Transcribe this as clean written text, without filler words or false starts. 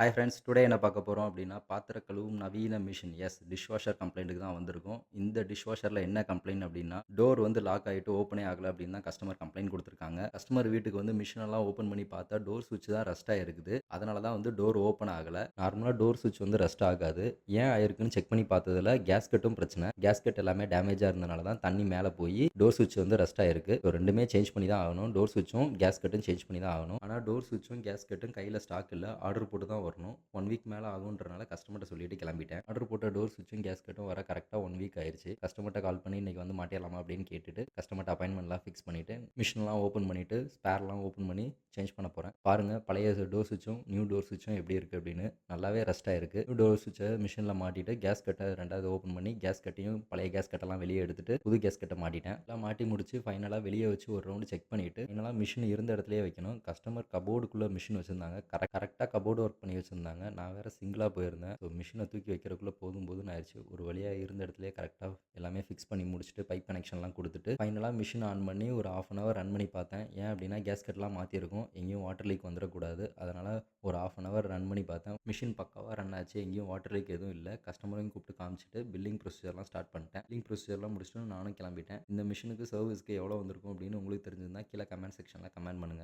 Hi friends today என்ன பார்க்க போகிறோம் அப்படின்னா பாத்திர கழுவும் நவீன மிஷின் டிஷ் வாஷர் கம்ப்ளைண்ட்டுக்கு தான் வந்திருக்கும். இந்த டிஷ் வாஷரில் என்ன கம்ப்ளைண்ட் அப்படின்னா டோர் வந்து லாக் ஆகிட்டு ஓப்பனே ஆகலை அப்படின்னு தான் கஸ்டமர் கம்ப்ளைண்ட் கொடுத்துருக்காங்க. கஸ்டமர் வீட்டுக்கு வந்து மிஷினெல்லாம் ஓப்பன் பண்ணி பார்த்தா டோர் சுவிட்ச் தான் ரஸ்ட் ஆகிருக்குது. அதனால தான் வந்து டோர் ஓப்பன் ஆகலை. நார்மலாக டோர் சுவிட்ச் வந்து ரஸ்ட் ஆகாது. ஏன் ஆயிருக்குன்னு செக் பண்ணி பார்த்ததுல கேஸ்கெட்டும் பிரச்சனை. கேஸ்கெட் எல்லாமே டேமேஜாக இருந்தனால தான் தண்ணி மேலே போய் டோர் சுவிட்ச் வந்து ரஸ்ட் ஆயிருக்கு. ஸோ ரெண்டுமே சேஞ்ச் பண்ணி தான் ஆகணும். டோர் சுவிட்சும் கேஸ்கெட்டும் சேஞ்ச் பண்ணி தான் ஆகணும். ஆனால் டோர் சுவிட்சும் கேஸ்கெட்டும் கையில் ஸ்டாக் இல்லை. ஆர்டர் போட்டு தான் வரணும். 1 வீக் மேலே ஆகுன்றனால கஸ்டமர்கிட்ட சொல்லிட்டு கிளம்பிட்டேன். ஆர்டர் போட்ட டோர் சுவிட்சும் கேஸ்கெட்டும் வர கரெக்டாக 1 வீக் ஆயிருச்சு. கஸ்டமர்கிட்ட கால் பண்ணி இன்னைக்கு வந்து மாட்டிடலாமா அப்படின்னு கேட்டுட்டு கஸ்டமர்கிட்ட அப்பாயின்மெண்ட்லாம் ஃபிக்ஸ் பண்ணிட்டு மிஷின்லாம் ஓப்பன் பண்ணிட்டு ஸ்பேர்லாம் ஓப்பன் பண்ணி சேஞ்ச் பண்ண போகிறேன். பாருங்க பழைய டோர் சுவிட்சும் நியூ டோர் சுவிட்சும் எப்படி இருக்குது அப்படின்னு. நல்லாவே ரஸ்ட் ஆயிருக்கு. நியூ டோர் சுவிட்சை மிஷினில் மாட்டிட்டு கேஸ்கெட்டை ரெண்டாவது ஓப்பன் பண்ணி கேஸ்கெட்டையும் பழைய கேஸ்கெட்டெல்லாம் வெளியே எடுத்துட்டு புது கேஸ்கெட்டை மாட்டிட்டேன். எல்லாம் மாட்டி முடிச்சு ஃபைனலாக வெளியே வச்சு ஒரு ரவுண்டு செக் பண்ணிட்டு ஃபைனலாக மிஷின் இருந்த இடத்துலயே வைக்கணும். கஸ்டமர் கபோர்டுக்குள்ளே மிஷின் வச்சிருந்தாங்க. கரெக்டாக கபோர்டு ஒர்க் பண்ணி வச்சிருந்தாங்க. நான் வேற சிங்கிளாக போயிருந்தேன். ஸோ மிஷினை தூக்கி வைக்கிறதுக்குள்ளே போதும் போதும்னு ஆயிடுச்சு. ஒரு வழியாக இருந்த இடத்துலயே கரெக்டாக எல்லாமே ஃபிக்ஸ் பண்ணி முடிச்சுட்டு பைப் கனெக்ஷன்லாம் கொடுத்துட்டு ஃபைனலாக மிஷின் ஆன் பண்ணி ஒரு ½ அன் ஹவர் ரன் பண்ணி பார்த்தேன். ஏன் அப்படின்னா கேஸ்கெட்லாம் மாற்றிருக்கும். எங்கேயும் வாட்டர் லீக் வந்துடக்கூடாது. அதனால் ஒரு ½ அன் ஹவர் ரன் பண்ணி பார்த்தேன். மிஷின் பக்காவாக ரன் ஆச்சு. எங்கேயும் வாட்டர் லீக் எதுவும் இல்லை. கஸ்டமரையும் கூப்பிட்டு காமிச்சிட்டு பில்லிங் ப்ரொசீஜர்லாம் ஸ்டார்ட் பண்ணிட்டேன். பில்லிங் ப்ரொசீஜர்லாம் முடிச்சுட்டு நானும் கிளம்பிட்டேன். இந்த மிஷினுக்கு சர்வீஸ்க்கு எவ்வளோ வந்திருக்கும் அப்படின்னு உங்களுக்கு தெரிஞ்சிருந்தா கீழே கமெண்ட் செக்ஷனில் கமெண்ட் பண்ணுங்கள்.